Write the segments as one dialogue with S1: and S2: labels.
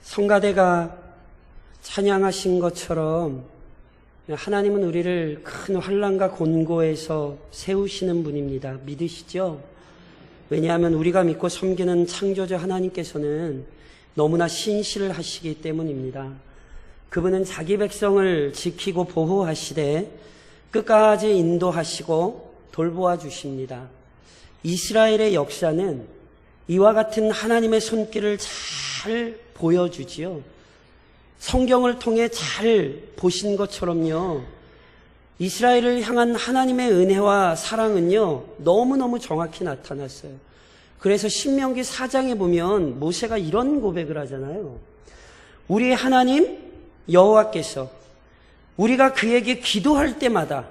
S1: 성가대가 찬양하신 것처럼 하나님은 우리를 큰 환난과 곤고에서 세우시는 분입니다. 믿으시죠? 왜냐하면 우리가 믿고 섬기는 창조주 하나님께서는 너무나 신실하시기 때문입니다. 그분은 자기 백성을 지키고 보호하시되 끝까지 인도하시고 돌보아 주십니다. 이스라엘의 역사는 이와 같은 하나님의 손길을 잘 보여주지요. 성경을 통해 잘 보신 것처럼요, 이스라엘을 향한 하나님의 은혜와 사랑은요 너무너무 정확히 나타났어요. 그래서 신명기 4장에 보면 모세가 이런 고백을 하잖아요. 우리 하나님 여호와께서 우리가 그에게 기도할 때마다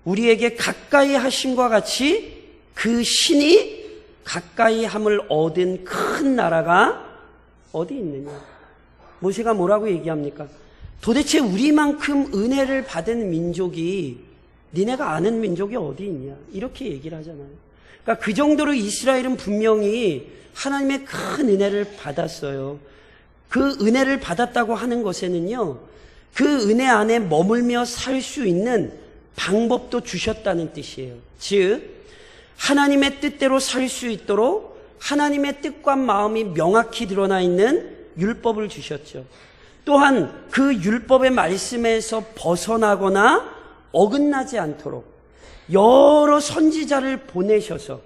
S1: 우리에게 가까이 하심과 같이 그 신이 가까이 함을 얻은 큰 나라가 어디 있느냐. 모세가 뭐라고 얘기합니까? 도대체 우리만큼 은혜를 받은 민족이 니네가 아는 민족이 어디 있냐, 이렇게 얘기를 하잖아요. 그러니까 그 정도로 이스라엘은 분명히 하나님의 큰 은혜를 받았어요. 그 은혜를 받았다고 하는 것에는요, 그 은혜 안에 머물며 살 수 있는 방법도 주셨다는 뜻이에요. 즉 하나님의 뜻대로 살 수 있도록 하나님의 뜻과 마음이 명확히 드러나 있는 율법을 주셨죠. 또한 그 율법의 말씀에서 벗어나거나 어긋나지 않도록 여러 선지자를 보내셔서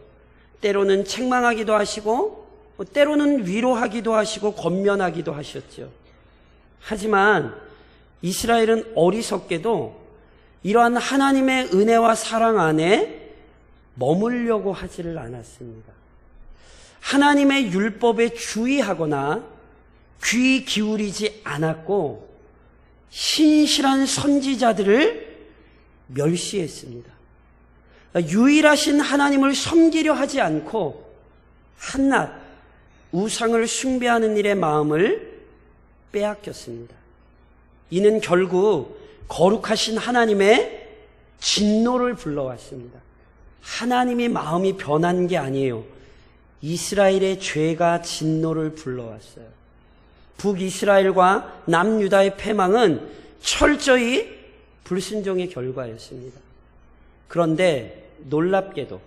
S1: 때로는 책망하기도 하시고 때로는 위로하기도 하시고 권면하기도 하셨죠. 하지만 이스라엘은 어리석게도 이러한 하나님의 은혜와 사랑 안에 머물려고 하지를 않았습니다. 하나님의 율법에 주의하거나 귀 기울이지 않았고 신실한 선지자들을 멸시했습니다. 유일하신 하나님을 섬기려 하지 않고 한낱 우상을 숭배하는 일에 마음을 빼앗겼습니다. 이는 결국 거룩하신 하나님의 진노를 불러왔습니다. 하나님의 마음이 변한 게 아니에요. 이스라엘의 죄가 진노를 불러왔어요. 북이스라엘과 남유다의 패망은 철저히 불순종의 결과였습니다. 그런데 놀랍게도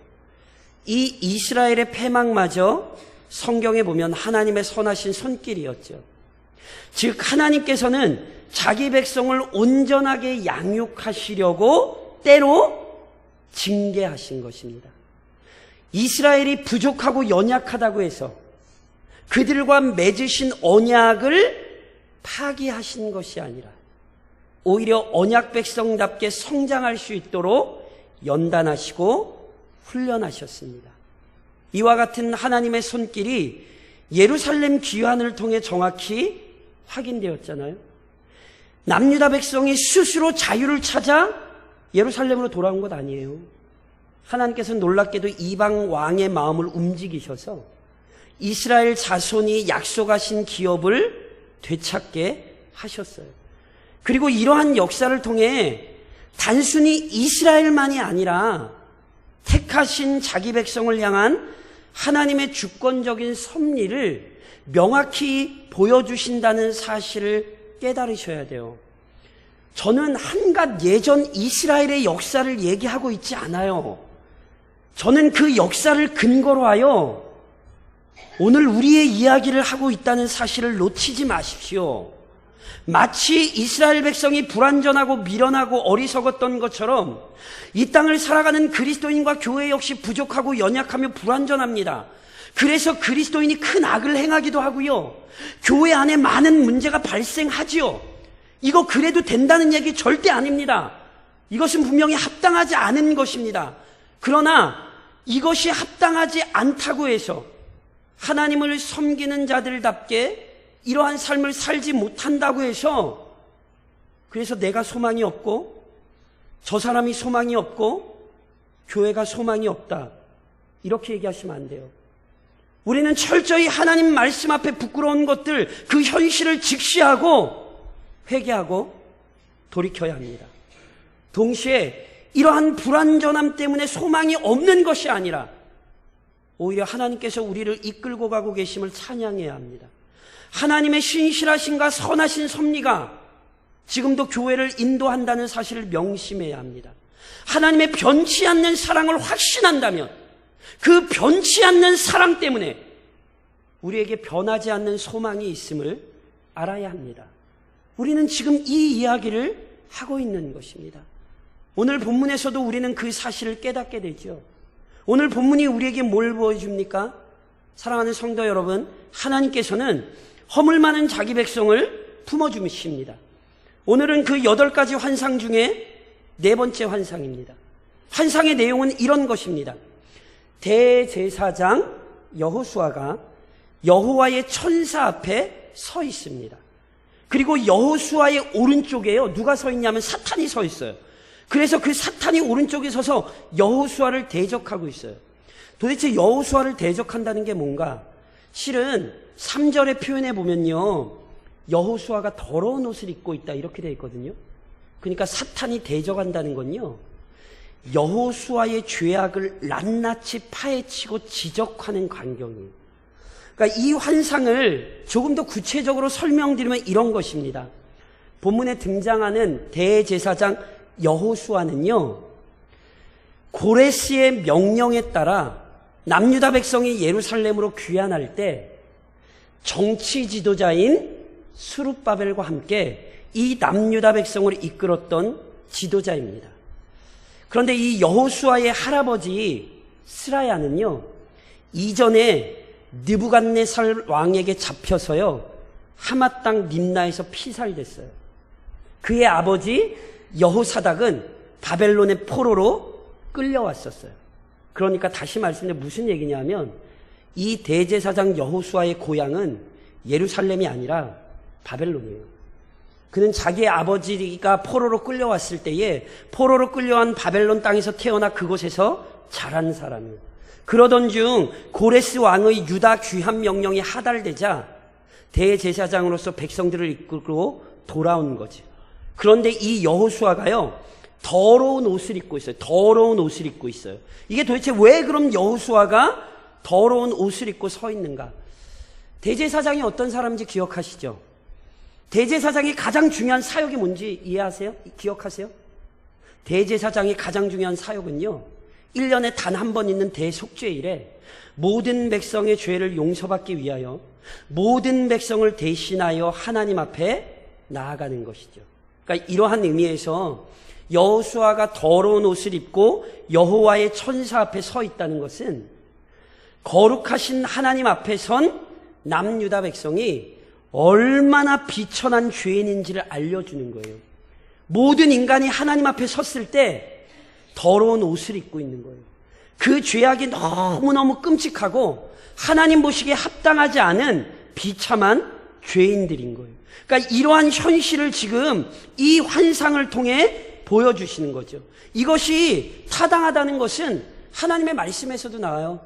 S1: 이 이스라엘의 패망마저 성경에 보면 하나님의 선하신 손길이었죠. 즉 하나님께서는 자기 백성을 온전하게 양육하시려고 때로 징계하신 것입니다. 이스라엘이 부족하고 연약하다고 해서 그들과 맺으신 언약을 파기하신 것이 아니라 오히려 언약 백성답게 성장할 수 있도록 연단하시고 훈련하셨습니다. 이와 같은 하나님의 손길이 예루살렘 귀환을 통해 정확히 확인되었잖아요. 남유다 백성이 스스로 자유를 찾아 예루살렘으로 돌아온 것 아니에요. 하나님께서 놀랍게도 이방 왕의 마음을 움직이셔서 이스라엘 자손이 약속하신 기업을 되찾게 하셨어요. 그리고 이러한 역사를 통해 단순히 이스라엘만이 아니라 택하신 자기 백성을 향한 하나님의 주권적인 섭리를 명확히 보여주신다는 사실을 깨달으셔야 돼요. 저는 한갓 예전 이스라엘의 역사를 얘기하고 있지 않아요. 저는 그 역사를 근거로 하여 오늘 우리의 이야기를 하고 있다는 사실을 놓치지 마십시오. 마치 이스라엘 백성이 불완전하고 미련하고 어리석었던 것처럼 이 땅을 살아가는 그리스도인과 교회 역시 부족하고 연약하며 불완전합니다. 그래서 그리스도인이 큰 악을 행하기도 하고요, 교회 안에 많은 문제가 발생하지요. 이거 그래도 된다는 얘기 절대 아닙니다. 이것은 분명히 합당하지 않은 것입니다. 그러나 이것이 합당하지 않다고 해서 하나님을 섬기는 자들답게 이러한 삶을 살지 못한다고 해서 그래서 내가 소망이 없고 저 사람이 소망이 없고 교회가 소망이 없다, 이렇게 얘기하시면 안 돼요. 우리는 철저히 하나님 말씀 앞에 부끄러운 것들, 그 현실을 직시하고 회개하고 돌이켜야 합니다. 동시에 이러한 불완전함 때문에 소망이 없는 것이 아니라 오히려 하나님께서 우리를 이끌고 가고 계심을 찬양해야 합니다. 하나님의 신실하신가 선하신 섭리가 지금도 교회를 인도한다는 사실을 명심해야 합니다. 하나님의 변치 않는 사랑을 확신한다면 그 변치 않는 사랑 때문에 우리에게 변하지 않는 소망이 있음을 알아야 합니다. 우리는 지금 이 이야기를 하고 있는 것입니다. 오늘 본문에서도 우리는 그 사실을 깨닫게 되죠. 오늘 본문이 우리에게 뭘 보여줍니까? 사랑하는 성도 여러분, 하나님께서는 허물 많은 자기 백성을 품어주십니다. 오늘은 그 8가지 환상 중에 4번째 환상입니다. 환상의 내용은 이런 것입니다. 대제사장 여호수아가 여호와의 천사 앞에 서 있습니다. 그리고 여호수아의 오른쪽에요, 누가 서 있냐면 사탄이 서 있어요. 그래서 그 사탄이 오른쪽에 서서 여호수아를 대적하고 있어요. 도대체 여호수아를 대적한다는 게 뭔가? 실은 3절의 표현에 보면요, 여호수아가 더러운 옷을 입고 있다 이렇게 되어 있거든요. 그러니까 사탄이 대적한다는 건요, 여호수아의 죄악을 낱낱이 파헤치고 지적하는 광경이에요. 그러니까 이 환상을 조금 더 구체적으로 설명드리면 이런 것입니다. 본문에 등장하는 대제사장 여호수아는요, 고레스의 명령에 따라 남유다 백성이 예루살렘으로 귀환할 때 정치 지도자인 스룹바벨과 함께 이 남유다 백성을 이끌었던 지도자입니다. 그런데 이 여호수아의 할아버지 스라야는요, 이전에 느부갓네살 왕에게 잡혀서요, 하마 땅 림나에서 피살됐어요. 그의 아버지 여호사닥은 바벨론의 포로로 끌려왔었어요. 그러니까 다시 말씀드리면 무슨 얘기냐면, 이 대제사장 여호수아의 고향은 예루살렘이 아니라 바벨론이에요. 그는 자기의 아버지가 포로로 끌려왔을 때에 포로로 끌려간 바벨론 땅에서 태어나 그곳에서 자란 사람이에요. 그러던 중 고레스 왕의 유다 귀환 명령이 하달되자 대제사장으로서 백성들을 이끌고 돌아온 거지. 그런데 이 여호수아가요, 더러운 옷을 입고 있어요. 더러운 옷을 입고 있어요. 이게 도대체 왜 그럼 여호수아가 더러운 옷을 입고 서 있는가? 대제사장이 어떤 사람인지 기억하시죠? 대제사장이 가장 중요한 사역이 뭔지 이해하세요? 기억하세요? 대제사장이 가장 중요한 사역은요, 1년에 단 한 번 있는 대속죄일에 모든 백성의 죄를 용서받기 위하여 모든 백성을 대신하여 하나님 앞에 나아가는 것이죠. 그러니까 이러한 의미에서 여호수아가 더러운 옷을 입고 여호와의 천사 앞에 서 있다는 것은 거룩하신 하나님 앞에 선 남유다 백성이 얼마나 비천한 죄인인지를 알려주는 거예요. 모든 인간이 하나님 앞에 섰을 때 더러운 옷을 입고 있는 거예요. 그 죄악이 너무너무 끔찍하고 하나님 보시기에 합당하지 않은 비참한 죄인들인 거예요. 그러니까 이러한 현실을 지금 이 환상을 통해 보여주시는 거죠. 이것이 타당하다는 것은 하나님의 말씀에서도 나와요.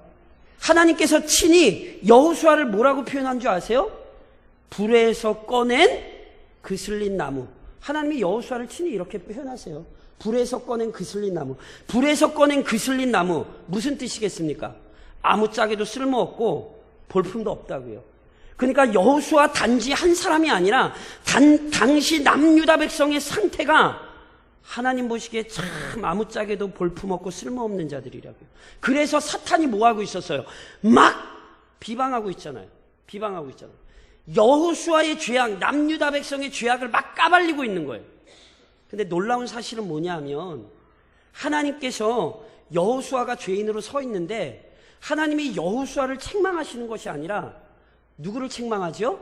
S1: 하나님께서 친히 여호수아를 뭐라고 표현한 줄 아세요? 불에서 꺼낸 그슬린 나무. 하나님이 여호수아를 친히 이렇게 표현하세요. 불에서 꺼낸 그슬린 나무. 불에서 꺼낸 그슬린 나무, 무슨 뜻이겠습니까? 아무짝에도 쓸모없고 볼품도 없다고요. 그러니까 여호수아 단지 한 사람이 아니라 당시 남유다 백성의 상태가 하나님 보시기에 참 아무짝에도 볼품없고 쓸모없는 자들이라고요. 그래서 사탄이 뭐하고 있었어요? 막 비방하고 있잖아요. 비방하고 있잖아요. 여호수아의 죄악, 남유다 백성의 죄악을 막 까발리고 있는 거예요. 근데 놀라운 사실은 뭐냐 하면, 하나님께서 여호수아가 죄인으로 서 있는데 하나님이 여호수아를 책망하시는 것이 아니라 누구를 책망하죠?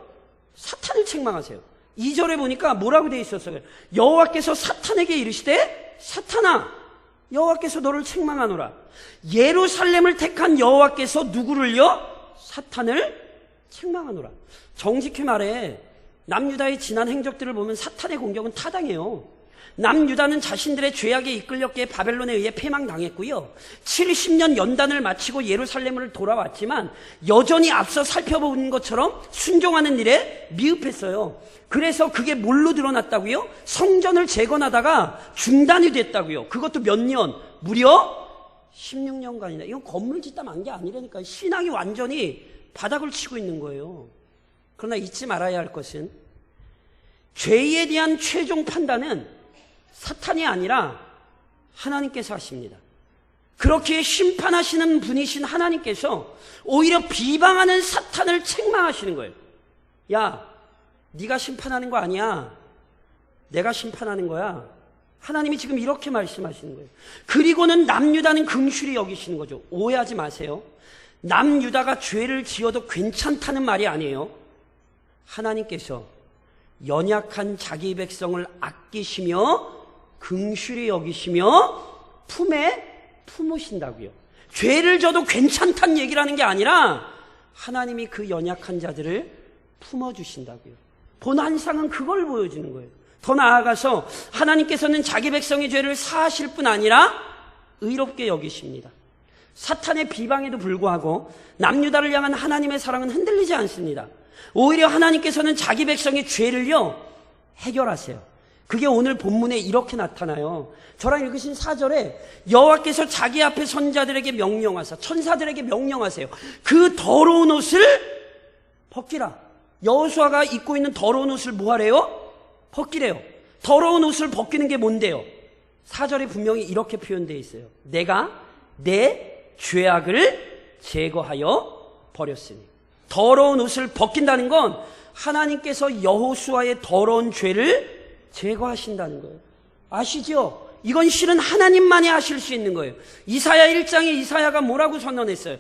S1: 사탄을 책망하세요. 2절에 보니까 뭐라고 되어 있었어요? 여호와께서 사탄에게 이르시되, 사탄아, 여호와께서 너를 책망하노라. 예루살렘을 택한 여호와께서 누구를요? 사탄을 책망하노라. 정직히 말해 남유다의 지난 행적들을 보면 사탄의 공격은 타당해요. 남유다는 자신들의 죄악에 이끌렸기에 바벨론에 의해 패망당했고요. 70년 연단을 마치고 예루살렘을 돌아왔지만 여전히 앞서 살펴본 것처럼 순종하는 일에 미흡했어요. 그래서 그게 뭘로 드러났다고요? 성전을 재건하다가 중단이 됐다고요. 그것도 몇 년? 무려 16년간이나. 이건 건물 짓다 만 게 아니라니까요. 신앙이 완전히 바닥을 치고 있는 거예요. 그러나 잊지 말아야 할 것은 죄에 대한 최종 판단은 사탄이 아니라 하나님께서 하십니다. 그렇게 심판하시는 분이신 하나님께서 오히려 비방하는 사탄을 책망하시는 거예요. 야, 네가 심판하는 거 아니야. 내가 심판하는 거야. 하나님이 지금 이렇게 말씀하시는 거예요. 그리고는 남유다는 긍휼히 여기시는 거죠. 오해하지 마세요. 남유다가 죄를 지어도 괜찮다는 말이 아니에요. 하나님께서 연약한 자기 백성을 아끼시며 긍휼히 여기시며 품에 품으신다고요. 죄를 져도 괜찮다는 얘기를 하는 게 아니라 하나님이 그 연약한 자들을 품어주신다고요. 본한상은 그걸 보여주는 거예요. 더 나아가서 하나님께서는 자기 백성의 죄를 사하실 뿐 아니라 의롭게 여기십니다. 사탄의 비방에도 불구하고 남유다를 향한 하나님의 사랑은 흔들리지 않습니다. 오히려 하나님께서는 자기 백성의 죄를요 해결하세요. 그게 오늘 본문에 이렇게 나타나요. 저랑 읽으신 4절에 여호와께서 자기 앞에 선자들에게 명령하사 천사들에게 명령하세요. 그 더러운 옷을 벗기라. 여호수아가 입고 있는 더러운 옷을 뭐 하래요? 벗기래요. 더러운 옷을 벗기는 게 뭔데요? 4절에 분명히 이렇게 표현되어 있어요. 내가 내 죄악을 제거하여 버렸으니. 더러운 옷을 벗긴다는 건 하나님께서 여호수아의 더러운 죄를 제거하신다는 거예요. 아시죠? 이건 실은 하나님만이 하실 수 있는 거예요. 이사야 1장에 이사야가 뭐라고 선언했어요?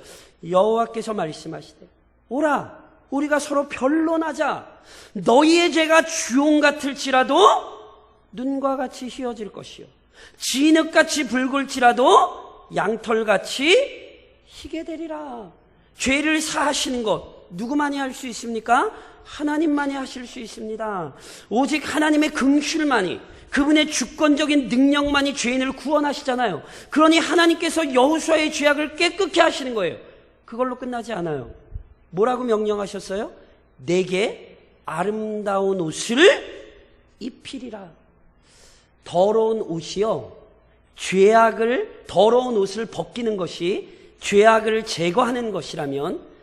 S1: 여호와께서 말씀하시되 오라 우리가 서로 변론하자. 너희의 죄가 주홍 같을지라도 눈과 같이 희어질 것이요 진흙같이 붉을지라도 양털같이 희게 되리라. 죄를 사하시는 것 누구만이 할 수 있습니까? 하나님만이 하실 수 있습니다. 오직 하나님의 긍휼만이, 그분의 주권적인 능력만이 죄인을 구원하시잖아요. 그러니 하나님께서 여호수아의 죄악을 깨끗게 하시는 거예요. 그걸로 끝나지 않아요. 뭐라고 명령하셨어요? 내게 아름다운 옷을 입히리라. 더러운 옷이요, 더러운 옷을 벗기는 것이 죄악을 제거하는 것이라면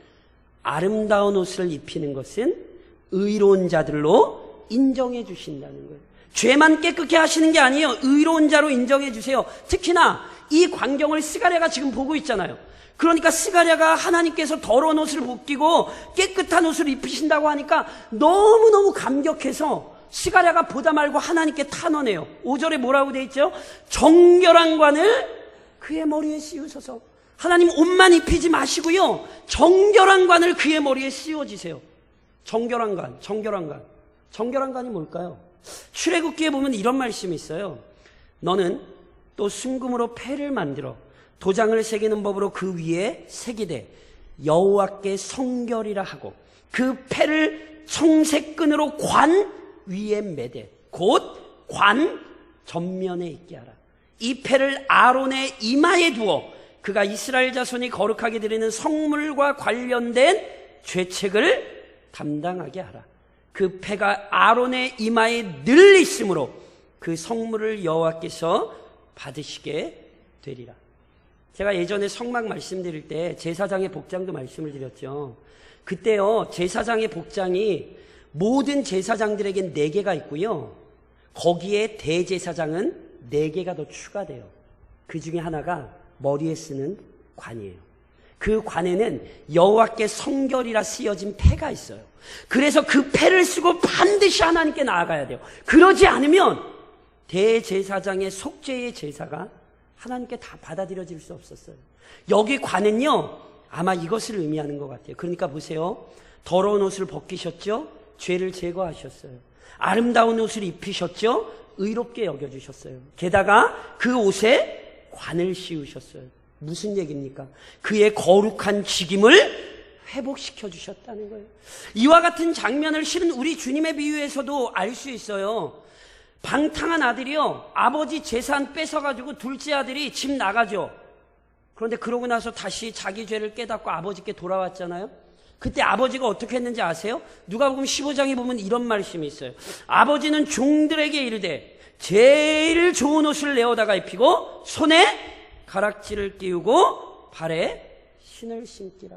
S1: 아름다운 옷을 입히는 것은 의로운 자들로 인정해 주신다는 거예요. 죄만 깨끗게 하시는 게 아니에요. 의로운 자로 인정해 주세요. 특히나 이 광경을 스가랴가 지금 보고 있잖아요. 그러니까 스가랴가 하나님께서 더러운 옷을 벗기고 깨끗한 옷을 입히신다고 하니까 너무너무 감격해서 스가랴가 보다 말고 하나님께 탄원해요. 5절에 뭐라고 돼 있죠? 정결한 관을 그의 머리에 씌우소서. 하나님 옷만 입히지 마시고요, 정결한 관을 그의 머리에 씌워주세요. 정결한 관이 뭘까요? 출애굽기에 보면 이런 말씀이 있어요. 너는 또 순금으로 패를 만들어 도장을 새기는 법으로 그 위에 새기되 여호와께 성결이라 하고 그 패를 청색끈으로 관 위에 매되 곧 관 전면에 있게 하라. 이 패를 아론의 이마에 두어 그가 이스라엘 자손이 거룩하게 드리는 성물과 관련된 죄책을 담당하게 하라. 그 패가 아론의 이마에 늘 있으므로 그 성물을 여호와께서 받으시게 되리라. 제가 예전에 성막 말씀드릴 때 제사장의 복장도 말씀을 드렸죠. 그때요, 제사장의 복장이 모든 제사장들에겐 4개가 있고요, 거기에 대제사장은 4개가 더 추가돼요. 그 중에 하나가 머리에 쓰는 관이에요. 그 관에는 여호와께 성결이라 쓰여진 패가 있어요. 그래서 그 패를 쓰고 반드시 하나님께 나아가야 돼요. 그러지 않으면 대제사장의 속죄의 제사가 하나님께 다 받아들여질 수 없었어요. 여기 관은요, 아마 이것을 의미하는 것 같아요. 그러니까 보세요. 더러운 옷을 벗기셨죠? 죄를 제거하셨어요. 아름다운 옷을 입히셨죠? 의롭게 여겨주셨어요. 게다가 그 옷에 관을 씌우셨어요. 무슨 얘기입니까? 그의 거룩한 직임을 회복시켜 주셨다는 거예요. 이와 같은 장면을 실은 우리 주님의 비유에서도 알 수 있어요. 방탕한 아들이요, 아버지 재산 뺏어가지고 둘째 아들이 집 나가죠. 그런데 그러고 나서 다시 자기 죄를 깨닫고 아버지께 돌아왔잖아요. 그때 아버지가 어떻게 했는지 아세요? 누가복음 15장에 보면 이런 말씀이 있어요. 아버지는 종들에게 이르되 제일 좋은 옷을 내어다가 입히고 손에 가락지를 끼우고 발에 신을 신기라.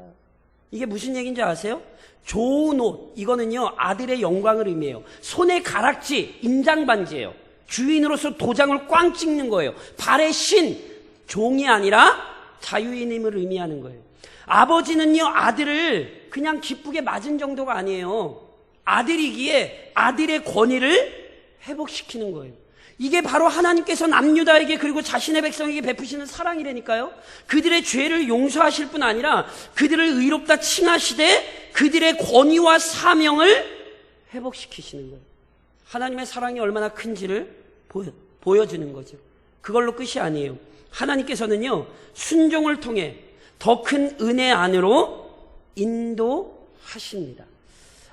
S1: 이게 무슨 얘기인지 아세요? 좋은 옷, 이거는요 아들의 영광을 의미해요. 손에 가락지, 임장반지예요. 주인으로서 도장을 꽝 찍는 거예요. 발의 신, 종이 아니라 자유인임을 의미하는 거예요. 아버지는요 아들을 그냥 기쁘게 맞은 정도가 아니에요. 아들이기에 아들의 권위를 회복시키는 거예요. 이게 바로 하나님께서 남유다에게 그리고 자신의 백성에게 베푸시는 사랑이라니까요. 그들의 죄를 용서하실 뿐 아니라 그들을 의롭다 칭하시되 그들의 권위와 사명을 회복시키시는 거예요. 하나님의 사랑이 얼마나 큰지를 보여주는 거죠. 그걸로 끝이 아니에요. 하나님께서는요 순종을 통해 더 큰 은혜 안으로 인도하십니다.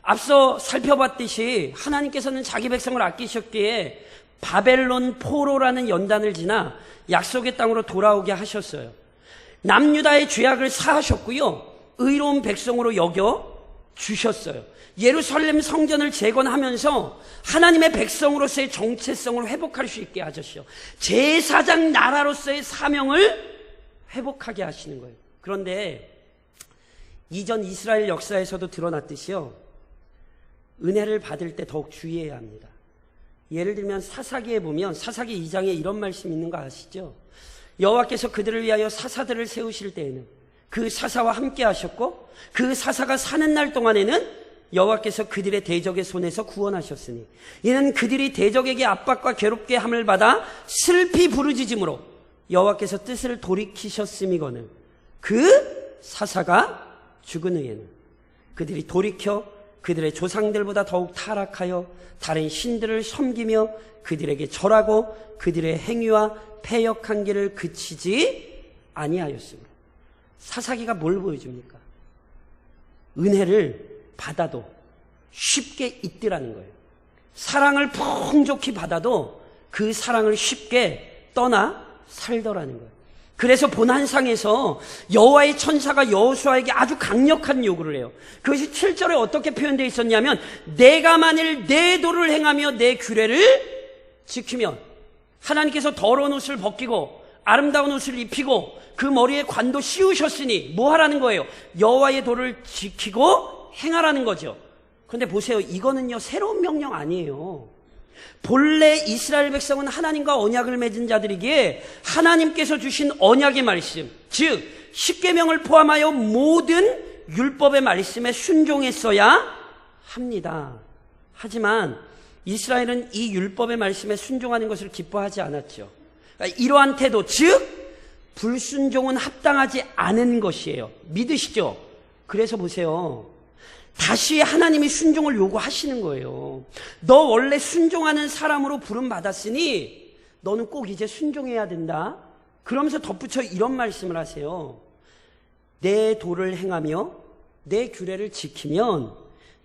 S1: 앞서 살펴봤듯이 하나님께서는 자기 백성을 아끼셨기에 바벨론 포로라는 연단을 지나 약속의 땅으로 돌아오게 하셨어요. 남유다의 죄악을 사하셨고요. 의로운 백성으로 여겨 주셨어요. 예루살렘 성전을 재건하면서 하나님의 백성으로서의 정체성을 회복할 수 있게 하셨죠. 제사장 나라로서의 사명을 회복하게 하시는 거예요. 그런데 이전 이스라엘 역사에서도 드러났듯이요. 은혜를 받을 때 더욱 주의해야 합니다. 예를 들면 사사기에 보면 사사기 2장에 이런 말씀이 있는 거 아시죠? 여호와께서 그들을 위하여 사사들을 세우실 때에는 그 사사와 함께 하셨고 그 사사가 사는 날 동안에는 여호와께서 그들의 대적의 손에서 구원하셨으니 이는 그들이 대적에게 압박과 괴롭게 함을 받아 슬피 부르짖음으로 여호와께서 뜻을 돌이키셨음이거늘 그 사사가 죽은 후에는 그들이 돌이켜 그들의 조상들보다 더욱 타락하여 다른 신들을 섬기며 그들에게 절하고 그들의 행위와 패역한 길을 그치지 아니하였으므로. 사사기가 뭘 보여줍니까? 은혜를 받아도 쉽게 잊더라는 거예요. 사랑을 풍족히 받아도 그 사랑을 쉽게 떠나 살더라는 거예요. 그래서 본한상에서 여호와의 천사가 여호수아에게 아주 강력한 요구를 해요. 그것이 7절에 어떻게 표현되어 있었냐면 내가 만일 내 도를 행하며 내 규례를 지키면 하나님께서 더러운 옷을 벗기고 아름다운 옷을 입히고 그 머리에 관도 씌우셨으니 뭐 하라는 거예요? 여호와의 도를 지키고 행하라는 거죠. 그런데 보세요. 이거는요 새로운 명령 아니에요. 본래 이스라엘 백성은 하나님과 언약을 맺은 자들이기에 하나님께서 주신 언약의 말씀, 즉 10계명을 포함하여 모든 율법의 말씀에 순종했어야 합니다. 하지만 이스라엘은 이 율법의 말씀에 순종하는 것을 기뻐하지 않았죠. 그러니까 이러한 태도, 즉 불순종은 합당하지 않은 것이에요. 믿으시죠? 그래서 보세요. 다시 하나님이 순종을 요구하시는 거예요. 너 원래 순종하는 사람으로 부름받았으니 너는 꼭 이제 순종해야 된다. 그러면서 덧붙여 이런 말씀을 하세요. 내 도를 행하며 내 규례를 지키면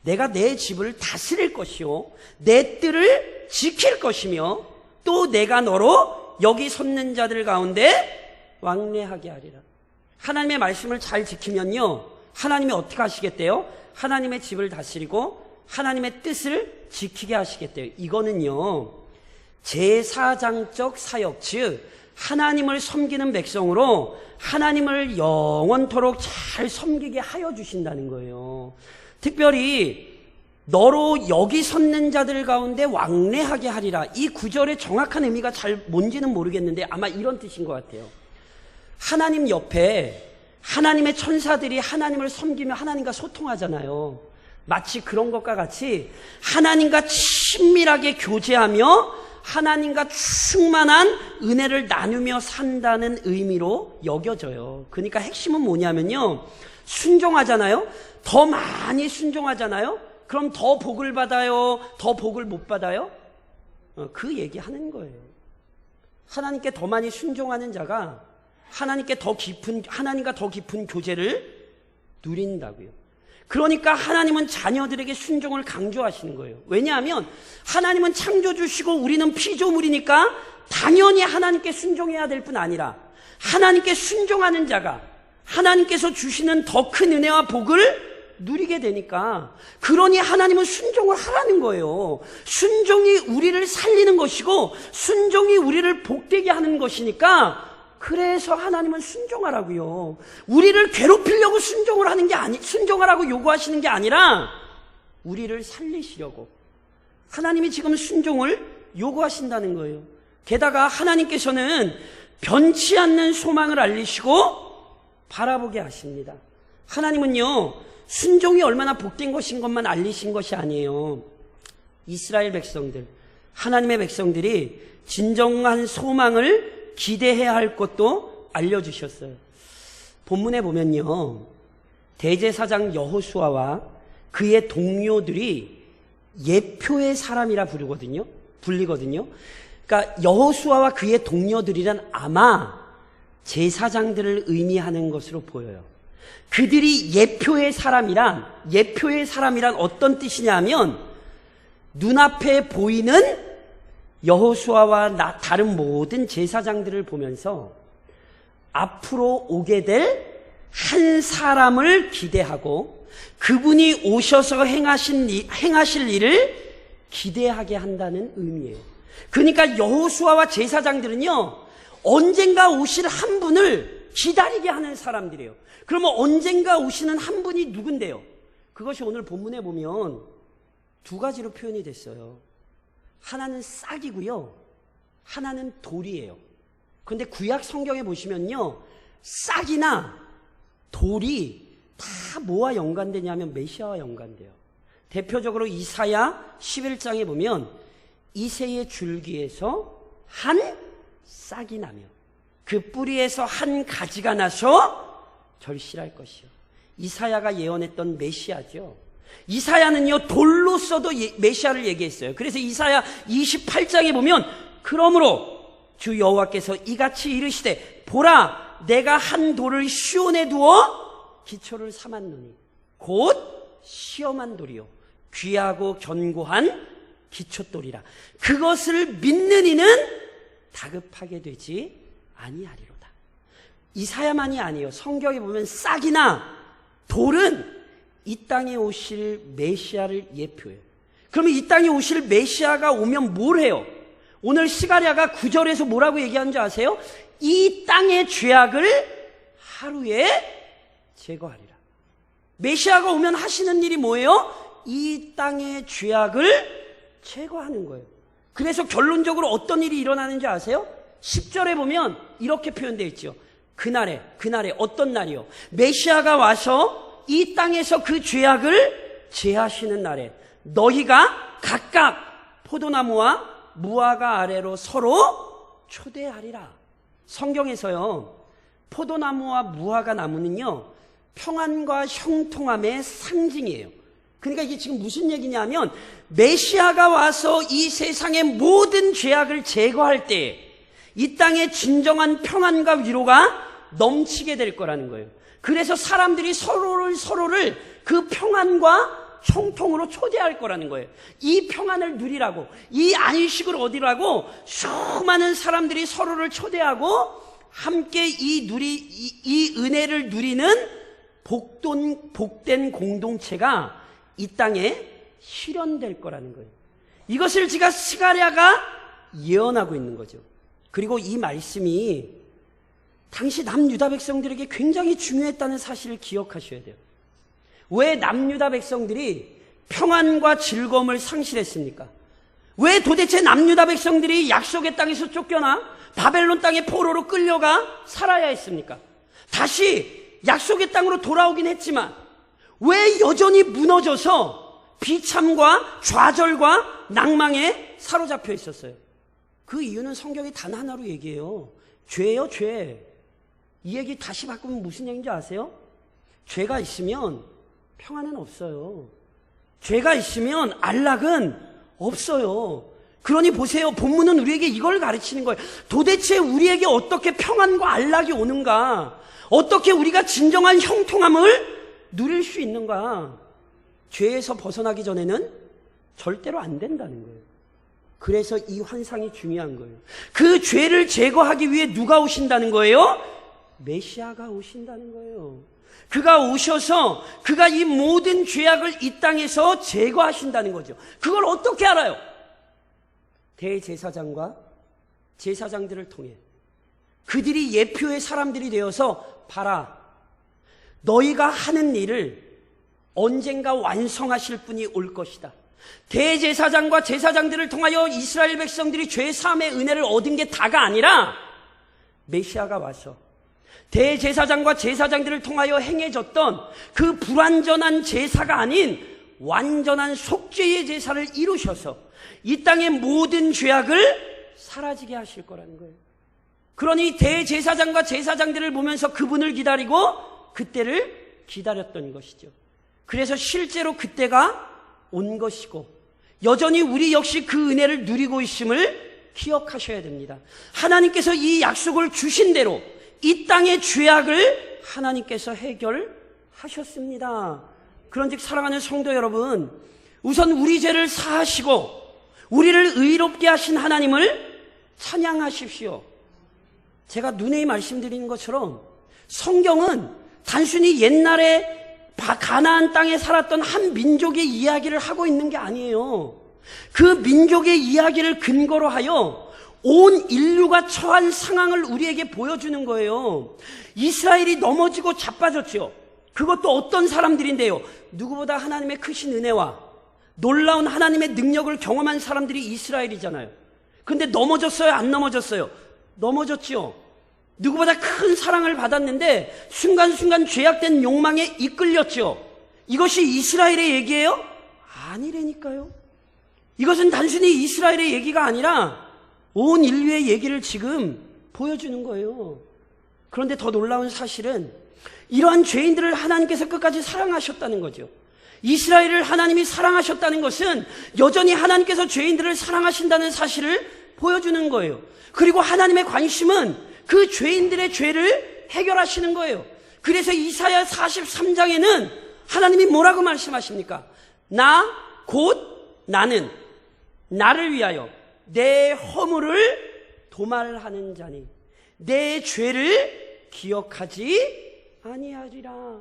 S1: 내가 내 집을 다스릴 것이요 내 뜰을 지킬 것이며 또 내가 너로 여기 섰는 자들 가운데 왕래하게 하리라. 하나님의 말씀을 잘 지키면요 하나님이 어떻게 하시겠대요? 하나님의 집을 다스리고 하나님의 뜻을 지키게 하시겠대요. 이거는요 제사장적 사역, 즉 하나님을 섬기는 백성으로 하나님을 영원토록 잘 섬기게 하여 주신다는 거예요. 특별히 너로 여기 섰는 자들 가운데 왕래하게 하리라. 이 구절의 정확한 의미가 잘 뭔지는 모르겠는데 아마 이런 뜻인 것 같아요. 하나님 옆에 하나님의 천사들이 하나님을 섬기며 하나님과 소통하잖아요. 마치 그런 것과 같이 하나님과 친밀하게 교제하며 하나님과 충만한 은혜를 나누며 산다는 의미로 여겨져요. 그러니까 핵심은 뭐냐면요 순종하잖아요. 더 많이 순종하잖아요. 그럼 더 복을 받아요? 더 복을 못 받아요? 그 얘기하는 거예요. 하나님께 더 많이 순종하는 자가 하나님과 더 깊은 교제를 누린다고요. 그러니까 하나님은 자녀들에게 순종을 강조하시는 거예요. 왜냐하면 하나님은 창조주시고 우리는 피조물이니까 당연히 하나님께 순종해야 될 뿐 아니라 하나님께 순종하는 자가 하나님께서 주시는 더 큰 은혜와 복을 누리게 되니까 그러니 하나님은 순종을 하라는 거예요. 순종이 우리를 살리는 것이고 순종이 우리를 복되게 하는 것이니까 그래서 하나님은 순종하라고요. 우리를 괴롭히려고 순종하라고 요구하시는 게 아니라 우리를 살리시려고 하나님이 지금 순종을 요구하신다는 거예요. 게다가 하나님께서는 변치 않는 소망을 알리시고 바라보게 하십니다. 하나님은요, 순종이 얼마나 복된 것인 것만 알리신 것이 아니에요. 이스라엘 백성들, 하나님의 백성들이 진정한 소망을 기대해야 할 것도 알려주셨어요. 본문에 보면요, 대제사장 여호수아와 그의 동료들이 예표의 사람이라 불리거든요. 그러니까 여호수아와 그의 동료들이란 아마 제사장들을 의미하는 것으로 보여요. 그들이 예표의 사람이란 어떤 뜻이냐면 눈앞에 보이는 여호수아와 다른 모든 제사장들을 보면서 앞으로 오게 될 한 사람을 기대하고 그분이 오셔서 행하실 일을 기대하게 한다는 의미예요. 그러니까 여호수아와 제사장들은요, 언젠가 오실 한 분을 기다리게 하는 사람들이에요. 그러면 언젠가 오시는 한 분이 누군데요? 그것이 오늘 본문에 보면 두 가지로 표현이 됐어요. 하나는 싹이고요, 하나는 돌이에요. 그런데 구약 성경에 보시면요, 싹이나 돌이 다 뭐와 연관되냐면 메시아와 연관돼요. 대표적으로 이사야 11장에 보면 이새의 줄기에서 한 싹이 나며 그 뿌리에서 한 가지가 나서 절실할 것이요. 이사야가 예언했던 메시아죠. 이사야는요, 돌로서도 메시아를 얘기했어요. 그래서 이사야 28장에 보면 그러므로 주 여호와께서 이같이 이르시되 보라 내가 한 돌을 시온에 두어 기초를 삼았노니 곧 시험한 돌이요 귀하고 견고한 기초돌이라. 그것을 믿는 이는 다급하게 되지 아니하리로다. 이사야만이 아니에요. 성경에 보면 싹이나 돌은 이 땅에 오실 메시아를 예표해요. 그러면 이 땅에 오실 메시아가 오면 뭘 해요? 오늘 스가랴가 9절에서 뭐라고 얘기하는 줄 아세요? 이 땅의 죄악을 하루에 제거하리라. 메시아가 오면 하시는 일이 뭐예요? 이 땅의 죄악을 제거하는 거예요. 그래서 결론적으로 어떤 일이 일어나는지 아세요? 10절에 보면 이렇게 표현되어 있죠. 그날에 어떤 날이요? 메시아가 와서 이 땅에서 그 죄악을 제하시는 날에 너희가 각각 포도나무와 무화과 아래로 서로 초대하리라. 성경에서요, 포도나무와 무화과 나무는요, 평안과 형통함의 상징이에요. 그러니까 이게 지금 무슨 얘기냐면 메시아가 와서 이 세상의 모든 죄악을 제거할 때 이 땅에 진정한 평안과 위로가 넘치게 될 거라는 거예요. 그래서 사람들이 서로를 그 평안과 형통으로 초대할 거라는 거예요. 이 평안을 누리라고, 이 안식을 얻으라고 수많은 사람들이 서로를 초대하고 함께 이 은혜를 누리는 복된 공동체가 이 땅에 실현될 거라는 거예요. 이것을 제가 스가랴가 예언하고 있는 거죠. 그리고 이 말씀이 당시 남유다 백성들에게 굉장히 중요했다는 사실을 기억하셔야 돼요. 왜 남유다 백성들이 평안과 즐거움을 상실했습니까? 왜 도대체 남유다 백성들이 약속의 땅에서 쫓겨나 바벨론 땅의 포로로 끌려가 살아야 했습니까? 다시 약속의 땅으로 돌아오긴 했지만 왜 여전히 무너져서 비참과 좌절과 낭망에 사로잡혀 있었어요? 그 이유는 성경이 단 하나로 얘기해요. 죄예요, 죄. 이 얘기 다시 바꾸면 무슨 얘기인지 아세요? 죄가 있으면 평안은 없어요. 죄가 있으면 안락은 없어요. 그러니 보세요. 본문은 우리에게 이걸 가르치는 거예요. 도대체 우리에게 어떻게 평안과 안락이 오는가? 어떻게 우리가 진정한 형통함을 누릴 수 있는가? 죄에서 벗어나기 전에는 절대로 안 된다는 거예요. 그래서 이 환상이 중요한 거예요. 그 죄를 제거하기 위해 누가 오신다는 거예요? 메시아가 오신다는 거예요. 그가 오셔서 그가 이 모든 죄악을 이 땅에서 제거하신다는 거죠. 그걸 어떻게 알아요? 대제사장과 제사장들을 통해 그들이 예표의 사람들이 되어서 봐라, 너희가 하는 일을 언젠가 완성하실 분이 올 것이다. 대제사장과 제사장들을 통하여 이스라엘 백성들이 죄 사함의 은혜를 얻은 게 다가 아니라 메시아가 와서 대제사장과 제사장들을 통하여 행해졌던 그 불완전한 제사가 아닌 완전한 속죄의 제사를 이루셔서 이 땅의 모든 죄악을 사라지게 하실 거라는 거예요. 그러니 대제사장과 제사장들을 보면서 그분을 기다리고 그때를 기다렸던 것이죠. 그래서 실제로 그때가 온 것이고 여전히 우리 역시 그 은혜를 누리고 있음을 기억하셔야 됩니다. 하나님께서 이 약속을 주신 대로 이 땅의 죄악을 하나님께서 해결하셨습니다. 그런즉 사랑하는 성도 여러분, 우선 우리 죄를 사하시고 우리를 의롭게 하신 하나님을 찬양하십시오. 제가 누누이 말씀드리는 것처럼 성경은 단순히 옛날에 가나안 땅에 살았던 한 민족의 이야기를 하고 있는 게 아니에요. 그 민족의 이야기를 근거로 하여 온 인류가 처한 상황을 우리에게 보여주는 거예요. 이스라엘이 넘어지고 자빠졌죠. 그것도 어떤 사람들인데요? 누구보다 하나님의 크신 은혜와 놀라운 하나님의 능력을 경험한 사람들이 이스라엘이잖아요. 근데 넘어졌어요? 안 넘어졌어요? 넘어졌지요. 누구보다 큰 사랑을 받았는데 순간순간 죄악된 욕망에 이끌렸죠. 이것이 이스라엘의 얘기예요? 아니라니까요. 이것은 단순히 이스라엘의 얘기가 아니라 온 인류의 얘기를 지금 보여주는 거예요. 그런데 더 놀라운 사실은 이러한 죄인들을 하나님께서 끝까지 사랑하셨다는 거죠. 이스라엘을 하나님이 사랑하셨다는 것은 여전히 하나님께서 죄인들을 사랑하신다는 사실을 보여주는 거예요. 그리고 하나님의 관심은 그 죄인들의 죄를 해결하시는 거예요. 그래서 이사야 43장에는 하나님이 뭐라고 말씀하십니까? 나 곧 나는 나를 위하여 내 허물을 도말하는 자니 내 죄를 기억하지 아니하리라.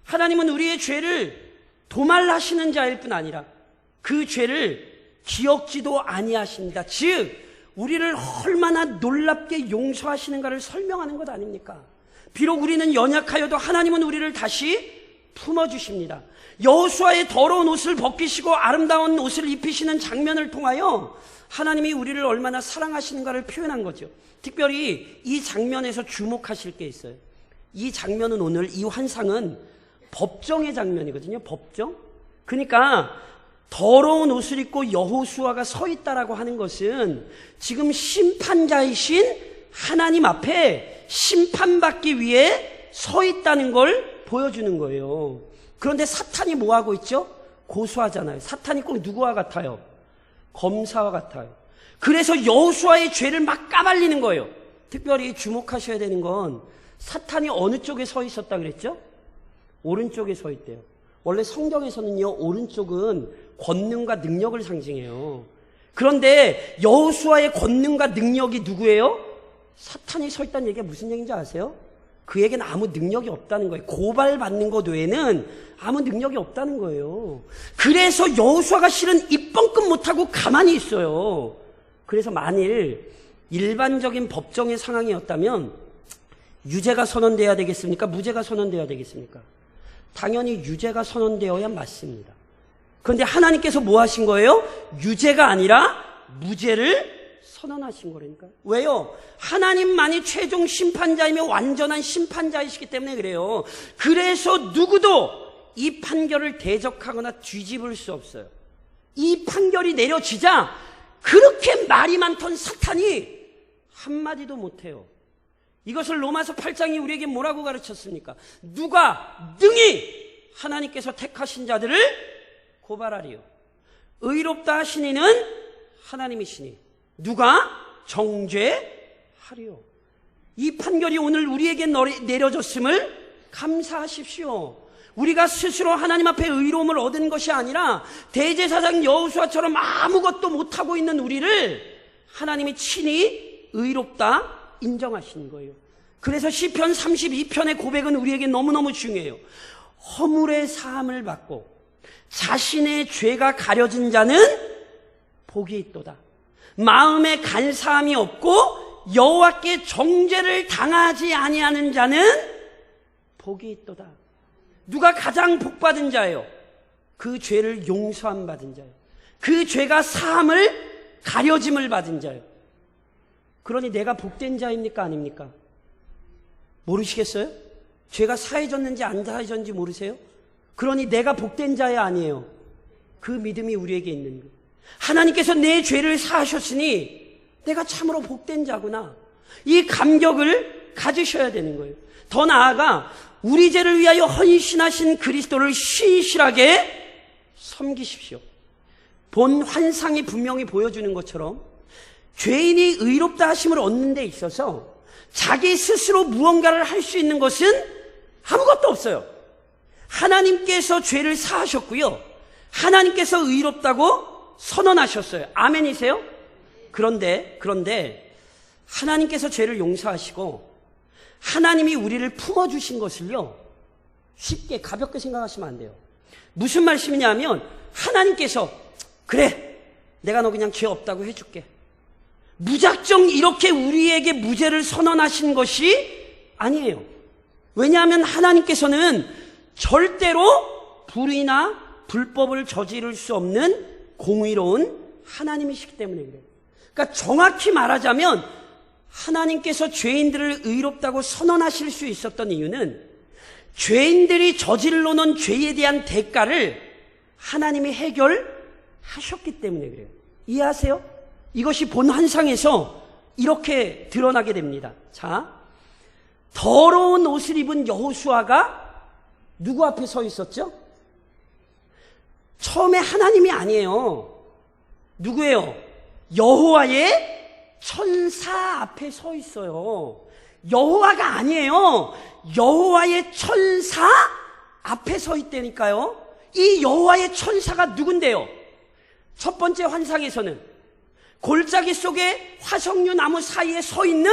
S1: 하나님은 우리의 죄를 도말하시는 자일 뿐 아니라 그 죄를 기억지도 아니하십니다. 즉 우리를 얼마나 놀랍게 용서하시는가를 설명하는 것 아닙니까? 비록 우리는 연약하여도 하나님은 우리를 다시 품어주십니다. 여호수아의 더러운 옷을 벗기시고 아름다운 옷을 입히시는 장면을 통하여 하나님이 우리를 얼마나 사랑하시는가를 표현한 거죠. 특별히 이 장면에서 주목하실 게 있어요. 이 장면은 오늘 이 환상은 법정의 장면이거든요. 법정. 그러니까 더러운 옷을 입고 여호수아가 서 있다라고 하는 것은 지금 심판자이신 하나님 앞에 심판받기 위해 서 있다는 걸 보여주는 거예요. 그런데 사탄이 뭐 하고 있죠? 고소하잖아요. 사탄이 꼭 누구와 같아요? 검사와 같아요. 그래서 여호수아의 죄를 막 까발리는 거예요. 특별히 주목하셔야 되는 건 사탄이 어느 쪽에 서 있었다 그랬죠? 오른쪽에 서 있대요. 원래 성경에서는요, 오른쪽은 권능과 능력을 상징해요. 그런데 여호수아의 권능과 능력이 누구예요? 사탄이 서 있다는 얘기가 무슨 얘기인지 아세요? 그에게는 아무 능력이 없다는 거예요. 고발받는 것 외에는 아무 능력이 없다는 거예요. 그래서 여호수아가 실은 입 뻥끗 못하고 가만히 있어요. 그래서 만일 일반적인 법정의 상황이었다면 유죄가 선언돼야 되겠습니까? 무죄가 선언돼야 되겠습니까? 당연히 유죄가 선언되어야 맞습니다. 그런데 하나님께서 뭐 하신 거예요? 유죄가 아니라 무죄를 선언하신 거라니까요. 왜요? 하나님만이 최종 심판자이며 완전한 심판자이시기 때문에 그래요. 그래서 누구도 이 판결을 대적하거나 뒤집을 수 없어요. 이 판결이 내려지자 그렇게 말이 많던 사탄이 한마디도 못해요. 이것을 로마서 8장이 우리에게 뭐라고 가르쳤습니까? 누가 능히 하나님께서 택하신 자들을 고발하리요. 의롭다 하신 이는 하나님이시니 누가 정죄하리요. 이 판결이 오늘 우리에게 내려졌음을 감사하십시오. 우리가 스스로 하나님 앞에 의로움을 얻은 것이 아니라 대제사장 여호수아처럼 아무것도 못하고 있는 우리를 하나님이 친히 의롭다 인정하신 거예요. 그래서 시편 32편의 고백은 우리에게 너무너무 중요해요. 허물의 사함을 받고 자신의 죄가 가려진 자는 복이 있도다. 마음에 간사함이 없고 여호와께 정죄를 당하지 아니하는 자는 복이 있도다. 누가 가장 복받은 자예요? 그 죄를 용서함 받은 자예요. 그 죄가 사함을 가려짐을 받은 자예요. 그러니 내가 복된 자입니까 아닙니까? 모르시겠어요? 죄가 사해졌는지 안 사해졌는지 모르세요? 그러니 내가 복된 자야 아니에요? 그 믿음이 우리에게 있는 거예요. 하나님께서 내 죄를 사하셨으니 내가 참으로 복된 자구나. 이 감격을 가지셔야 되는 거예요. 더 나아가 우리 죄를 위하여 헌신하신 그리스도를 신실하게 섬기십시오. 본 환상이 분명히 보여주는 것처럼 죄인이 의롭다 하심을 얻는 데 있어서 자기 스스로 무언가를 할 수 있는 것은 아무것도 없어요. 하나님께서 죄를 사하셨고요. 하나님께서 의롭다고 선언하셨어요. 아멘이세요? 그런데 하나님께서 죄를 용서하시고 하나님이 우리를 품어주신 것을요, 쉽게 가볍게 생각하시면 안 돼요. 무슨 말씀이냐면 하나님께서 그래, 내가 너 그냥 죄 없다고 해줄게. 무작정 이렇게 우리에게 무죄를 선언하신 것이 아니에요. 왜냐하면 하나님께서는 절대로 불의나 불법을 저지를 수 없는 공의로운 하나님이시기 때문에 그래요. 그러니까 정확히 말하자면 하나님께서 죄인들을 의롭다고 선언하실 수 있었던 이유는 죄인들이 저질러 놓은 죄에 대한 대가를 하나님이 해결하셨기 때문에 그래요. 이해하세요? 이것이 본 환상에서 이렇게 드러나게 됩니다. 자, 더러운 옷을 입은 여호수아가 누구 앞에 서 있었죠? 처음에 하나님이 아니에요. 누구예요? 여호와의 천사 앞에 서 있어요. 여호와가 아니에요. 여호와의 천사 앞에 서 있다니까요. 이 여호와의 천사가 누군데요? 첫 번째 환상에서는 골짜기 속에 화석류 나무 사이에 서 있는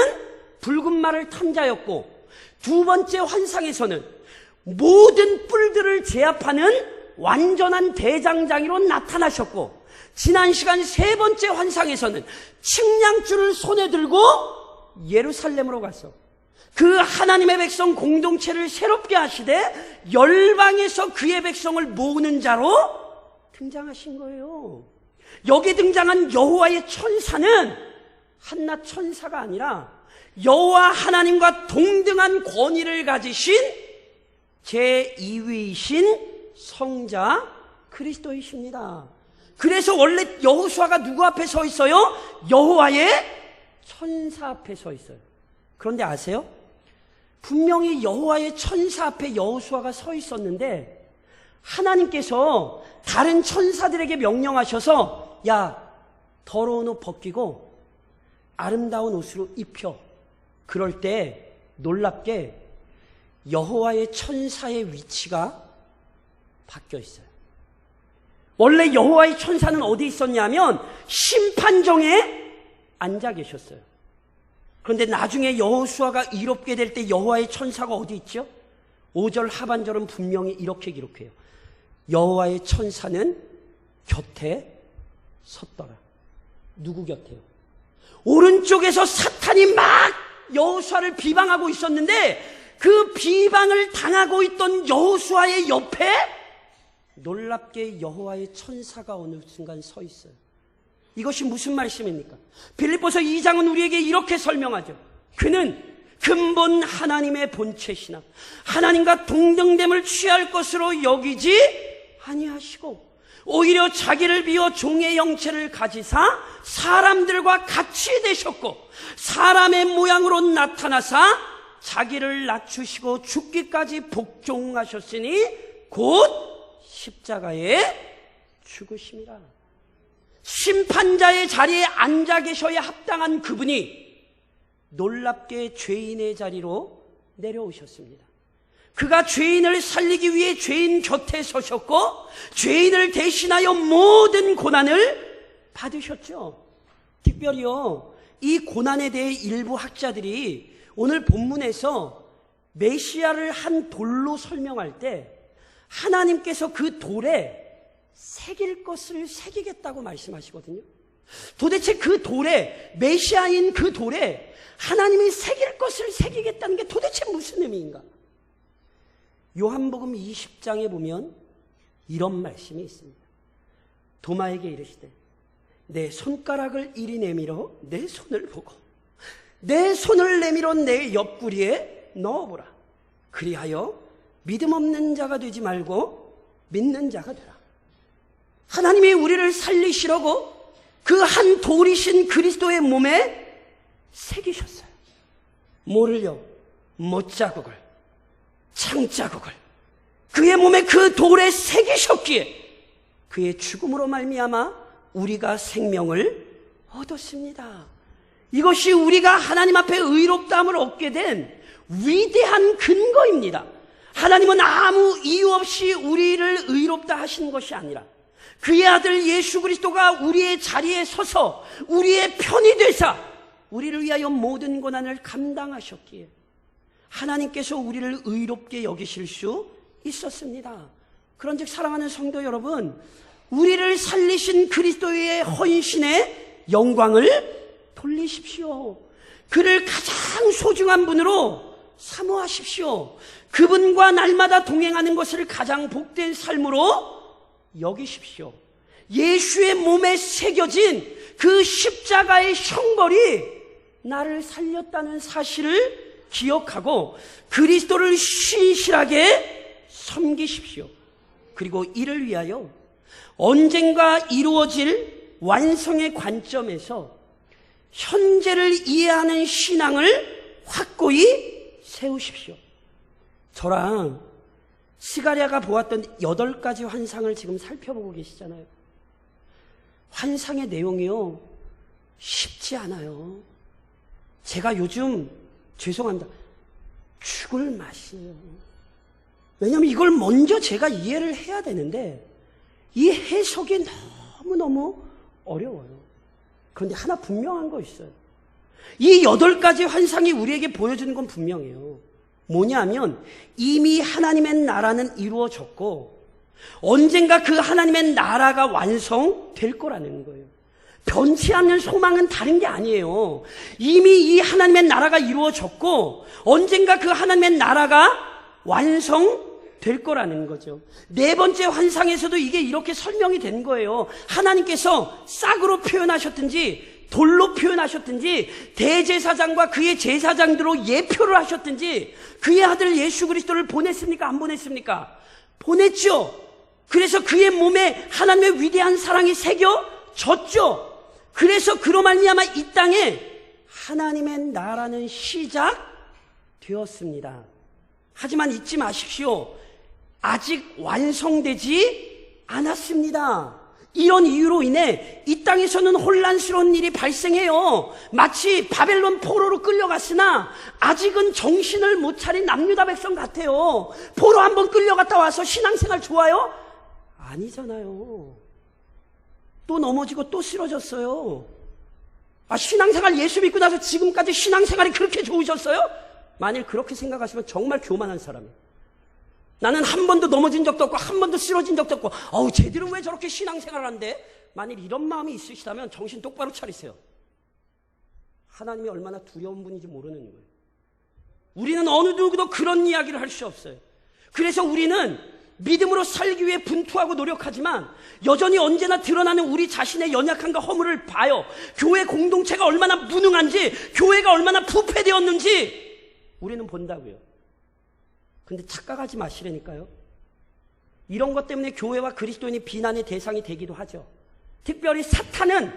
S1: 붉은 말을 탄 자였고, 두 번째 환상에서는 모든 뿔들을 제압하는 완전한 대장장이로 나타나셨고, 지난 시간 세 번째 환상에서는 측량줄을 손에 들고 예루살렘으로 가서 그 하나님의 백성 공동체를 새롭게 하시되 열방에서 그의 백성을 모으는 자로 등장하신 거예요. 여기 등장한 여호와의 천사는 한낱 천사가 아니라 여호와 하나님과 동등한 권위를 가지신 제2위이신 성자 그리스도이십니다. 그래서 원래 여호수아가 누구 앞에 서 있어요? 여호와의 천사 앞에 서 있어요. 그런데 아세요? 분명히 여호와의 천사 앞에 여호수아가 서 있었는데 하나님께서 다른 천사들에게 명령하셔서 야, 더러운 옷 벗기고 아름다운 옷으로 입혀. 그럴 때 놀랍게 여호와의 천사의 위치가 바뀌어 있어요. 원래 여호와의 천사는 어디 있었냐면 심판정에 앉아 계셨어요. 그런데 나중에 여호수아가 이롭게 될 때 여호와의 천사가 어디 있죠? 5절 하반절은 분명히 이렇게 기록해요. 여호와의 천사는 곁에 섰더라. 누구 곁에요? 오른쪽에서 사탄이 막 여호수아를 비방하고 있었는데 그 비방을 당하고 있던 여호수아의 옆에 놀랍게 여호와의 천사가 어느 순간 서 있어요. 이것이 무슨 말씀입니까? 빌립보서 2장은 우리에게 이렇게 설명하죠. 그는 근본 하나님의 본체시나 하나님과 동등됨을 취할 것으로 여기지 아니하시고 오히려 자기를 비워 종의 형체를 가지사 사람들과 같이 되셨고 사람의 모양으로 나타나사 자기를 낮추시고 죽기까지 복종하셨으니 곧 십자가에 죽으심이라. 심판자의 자리에 앉아 계셔야 합당한 그분이 놀랍게 죄인의 자리로 내려오셨습니다. 그가 죄인을 살리기 위해 죄인 곁에 서셨고 죄인을 대신하여 모든 고난을 받으셨죠. 특별히요, 이 고난에 대해 일부 학자들이 오늘 본문에서 메시아를 한 돌로 설명할 때 하나님께서 그 돌에 새길 것을 새기겠다고 말씀하시거든요. 도대체 그 돌에, 메시아인 그 돌에 하나님이 새길 것을 새기겠다는 게 도대체 무슨 의미인가? 요한복음 20장에 보면 이런 말씀이 있습니다. 도마에게 이르시되 내 손가락을 이리 내밀어 내 손을 보고 내 손을 내밀어 내 옆구리에 넣어보라. 그리하여 믿음 없는 자가 되지 말고 믿는 자가 되라. 하나님이 우리를 살리시려고 그 한 돌이신 그리스도의 몸에 새기셨어요. 뭐를요? 못자국을, 창자국을 그의 몸에 그 돌에 새기셨기에 그의 죽음으로 말미암아 우리가 생명을 얻었습니다. 이것이 우리가 하나님 앞에 의롭다함을 얻게 된 위대한 근거입니다. 하나님은 아무 이유 없이 우리를 의롭다 하신 것이 아니라 그의 아들 예수 그리스도가 우리의 자리에 서서 우리의 편이 되사 우리를 위하여 모든 고난을 감당하셨기에 하나님께서 우리를 의롭게 여기실 수 있었습니다. 그런즉 사랑하는 성도 여러분, 우리를 살리신 그리스도의 헌신에 영광을 돌리십시오. 그를 가장 소중한 분으로 사모하십시오. 그분과 날마다 동행하는 것을 가장 복된 삶으로 여기십시오. 예수의 몸에 새겨진 그 십자가의 형벌이 나를 살렸다는 사실을 기억하고 그리스도를 신실하게 섬기십시오. 그리고 이를 위하여 언젠가 이루어질 완성의 관점에서 현재를 이해하는 신앙을 확고히 세우십시오. 저랑 스가랴가 보았던 8가지 환상을 지금 살펴보고 계시잖아요. 환상의 내용이요, 쉽지 않아요. 제가 요즘 죄송합니다, 죽을 맛이에요. 왜냐하면 이걸 먼저 제가 이해를 해야 되는데 이 해석이 너무너무 어려워요. 그런데 하나 분명한 거 있어요. 이 8가지 환상이 우리에게 보여주는 건 분명해요. 뭐냐면 이미 하나님의 나라는 이루어졌고 언젠가 그 하나님의 나라가 완성될 거라는 거예요. 변치 않는 소망은 다른 게 아니에요. 이미 이 하나님의 나라가 이루어졌고 언젠가 그 하나님의 나라가 완성될 거라는 거죠. 4번째 환상에서도 이게 이렇게 설명이 된 거예요. 하나님께서 싹으로 표현하셨든지 돌로 표현하셨든지 대제사장과 그의 제사장들로 예표를 하셨든지 그의 아들 예수 그리스도를 보냈습니까? 안 보냈습니까? 보냈죠. 그래서 그의 몸에 하나님의 위대한 사랑이 새겨졌죠. 그래서 그로 말미암아 이 땅에 하나님의 나라는 시작되었습니다. 하지만 잊지 마십시오. 아직 완성되지 않았습니다. 이런 이유로 인해 이 땅에서는 혼란스러운 일이 발생해요. 마치 바벨론 포로로 끌려갔으나 아직은 정신을 못 차린 남유다 백성 같아요. 포로 한번 끌려갔다 와서 신앙생활 좋아요? 아니잖아요. 또 넘어지고 또 쓰러졌어요. 신앙생활 예수 믿고 나서 지금까지 신앙생활이 그렇게 좋으셨어요? 만일 그렇게 생각하시면 정말 교만한 사람이에요. 나는 한 번도 넘어진 적도 없고 한 번도 쓰러진 적도 없고 쟤들은 왜 저렇게 신앙생활을 한대? 만일 이런 마음이 있으시다면 정신 똑바로 차리세요. 하나님이 얼마나 두려운 분인지 모르는 거예요. 우리는 어느 누구도 그런 이야기를 할 수 없어요. 그래서 우리는 믿음으로 살기 위해 분투하고 노력하지만 여전히 언제나 드러나는 우리 자신의 연약함과 허물을 봐요. 교회 공동체가 얼마나 무능한지, 교회가 얼마나 부패되었는지 우리는 본다고요. 근데 착각하지 마시라니까요. 이런 것 때문에 교회와 그리스도인이 비난의 대상이 되기도 하죠. 특별히 사탄은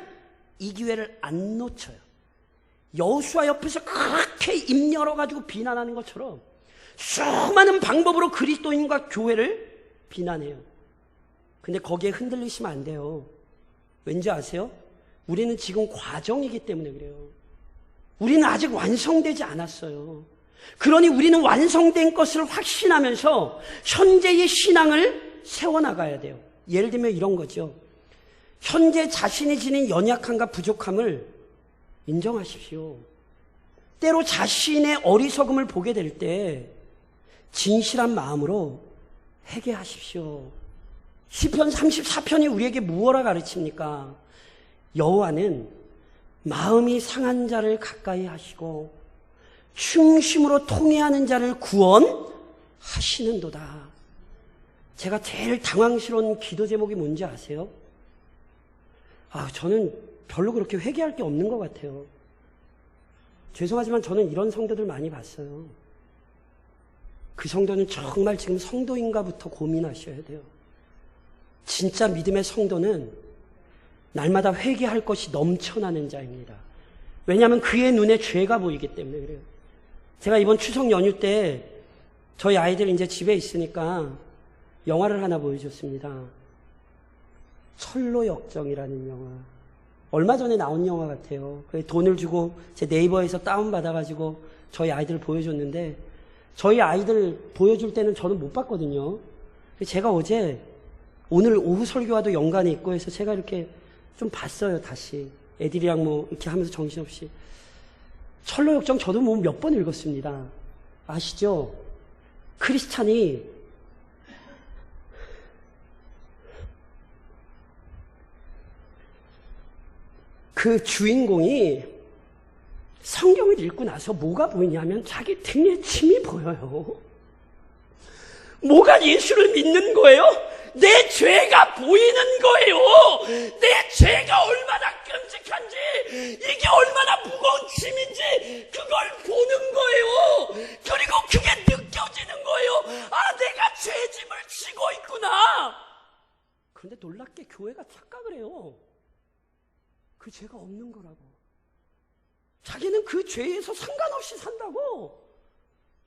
S1: 이 기회를 안 놓쳐요. 여호수아 옆에서 그렇게 입 열어가지고 비난하는 것처럼 수많은 방법으로 그리스도인과 교회를 비난해요. 근데 거기에 흔들리시면 안 돼요. 왠지 아세요? 우리는 지금 과정이기 때문에 그래요. 우리는 아직 완성되지 않았어요. 그러니 우리는 완성된 것을 확신하면서 현재의 신앙을 세워나가야 돼요. 예를 들면 이런 거죠. 현재 자신이 지닌 연약함과 부족함을 인정하십시오. 때로 자신의 어리석음을 보게 될 때 진실한 마음으로 회개하십시오. 시편 34편이 우리에게 무엇라 가르칩니까? 여호와는 마음이 상한 자를 가까이 하시고 충심으로 통회하는 자를 구원하시는도다. 제가 제일 당황스러운 기도 제목이 뭔지 아세요? 저는 별로 그렇게 회개할 게 없는 것 같아요. 죄송하지만 저는 이런 성도들 많이 봤어요. 그 성도는 정말 지금 성도인가부터 고민하셔야 돼요. 진짜 믿음의 성도는 날마다 회개할 것이 넘쳐나는 자입니다. 왜냐하면 그의 눈에 죄가 보이기 때문에 그래요. 제가 이번 추석 연휴 때 저희 아이들 이제 집에 있으니까 영화를 하나 보여줬습니다. 철로역정이라는 영화. 얼마 전에 나온 영화 같아요. 돈을 주고 제 네이버에서 다운받아가지고 저희 아이들 보여줬는데, 저희 아이들 보여줄 때는 저는 못 봤거든요. 제가 오늘 오후 설교와도 연관이 있고 해서 제가 이렇게 좀 봤어요, 다시. 애들이랑 이렇게 하면서 정신없이. 철로역정 저도 몇 번 읽었습니다. 아시죠? 크리스찬이 그 주인공이 성경을 읽고 나서 뭐가 보이냐면 자기 등에 침이 보여요. 뭐가 예수를 믿는 거예요? 내 죄가 보이는 거예요. 내 죄가 얼마나 끔찍한지, 이게 얼마나 무거운 짐인지 그걸 보는 거예요. 그리고 그게 느껴지는 거예요. 내가 죄짐을 지고 있구나. 그런데 놀랍게 교회가 착각을 해요. 그 죄가 없는 거라고. 자기는 그 죄에서 상관없이 산다고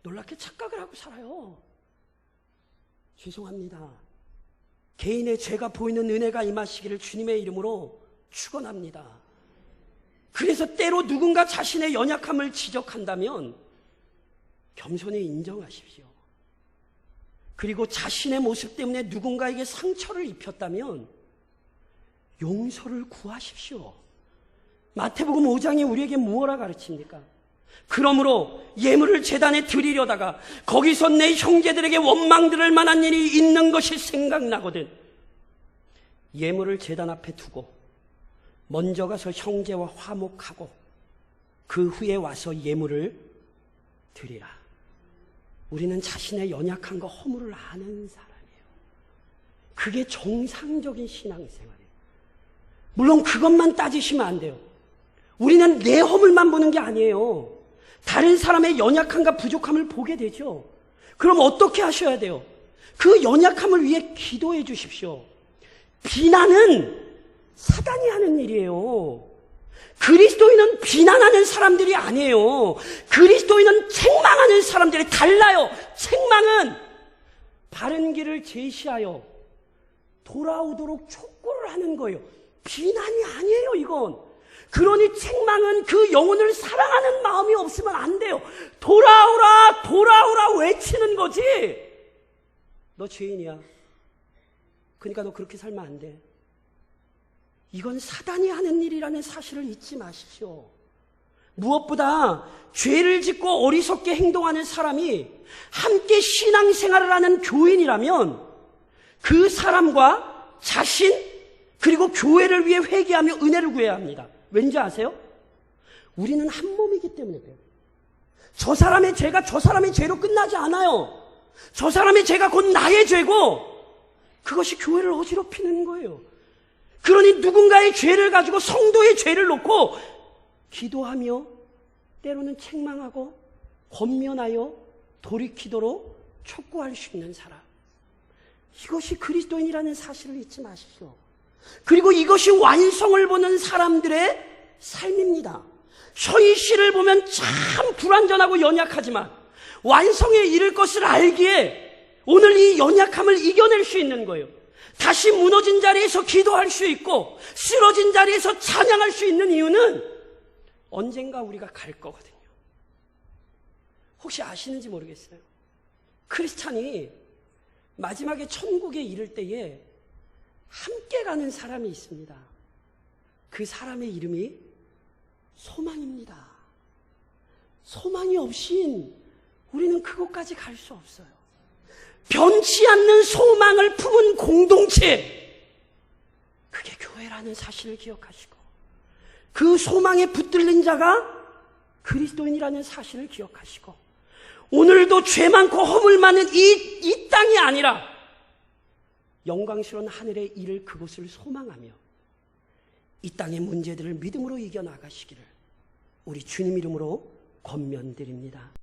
S1: 놀랍게 착각을 하고 살아요. 죄송합니다. 개인의 죄가 보이는 은혜가 임하시기를 주님의 이름으로 축원합니다. 그래서 때로 누군가 자신의 연약함을 지적한다면 겸손히 인정하십시오. 그리고 자신의 모습 때문에 누군가에게 상처를 입혔다면 용서를 구하십시오. 마태복음 5장이 우리에게 무엇라 가르칩니까? 그러므로 예물을 제단에 드리려다가 거기서 내 형제들에게 원망 들을 만한 일이 있는 것이 생각나거든 예물을 제단 앞에 두고 먼저 가서 형제와 화목하고 그 후에 와서 예물을 드리라. 우리는 자신의 연약함과 허물을 아는 사람이에요. 그게 정상적인 신앙생활이에요. 물론 그것만 따지시면 안 돼요. 우리는 내 허물만 보는 게 아니에요. 다른 사람의 연약함과 부족함을 보게 되죠. 그럼 어떻게 하셔야 돼요? 그 연약함을 위해 기도해 주십시오. 비난은 사단이 하는 일이에요. 그리스도인은 비난하는 사람들이 아니에요. 그리스도인은 책망하는 사람들이 달라요. 책망은 바른 길을 제시하여 돌아오도록 촉구를 하는 거예요. 비난이 아니에요, 이건. 그러니 책망은 그 영혼을 사랑하는 마음이 없으면 안 돼요. 돌아오라, 돌아오라 외치는 거지. 너 죄인이야. 그러니까 너 그렇게 살면 안 돼. 이건 사단이 하는 일이라는 사실을 잊지 마십시오. 무엇보다 죄를 짓고 어리석게 행동하는 사람이 함께 신앙생활을 하는 교인이라면 그 사람과 자신 그리고 교회를 위해 회개하며 은혜를 구해야 합니다. 왠지 아세요? 우리는 한 몸이기 때문에 그래요. 저 사람의 죄가 저 사람의 죄로 끝나지 않아요. 저 사람의 죄가 곧 나의 죄고 그것이 교회를 어지럽히는 거예요. 그러니 누군가의 죄를 가지고 성도의 죄를 놓고 기도하며 때로는 책망하고 권면하여 돌이키도록 촉구할 수 있는 사람. 이것이 그리스도인이라는 사실을 잊지 마십시오. 그리고 이것이 완성을 보는 사람들의 삶입니다. 서희 씨를 보면 참 불완전하고 연약하지만 완성에 이를 것을 알기에 오늘 이 연약함을 이겨낼 수 있는 거예요. 다시 무너진 자리에서 기도할 수 있고 쓰러진 자리에서 찬양할 수 있는 이유는 언젠가 우리가 갈 거거든요. 혹시 아시는지 모르겠어요. 크리스찬이 마지막에 천국에 이를 때에 함께 가는 사람이 있습니다. 그 사람의 이름이 소망입니다. 소망이 없인 우리는 그곳까지 갈 수 없어요. 변치 않는 소망을 품은 공동체, 그게 교회라는 사실을 기억하시고 그 소망에 붙들린 자가 그리스도인이라는 사실을 기억하시고, 오늘도 죄 많고 허물 많은 이 땅이 아니라 영광스러운 하늘의 일을, 그곳을 소망하며 이 땅의 문제들을 믿음으로 이겨나가시기를 우리 주님 이름으로 권면드립니다.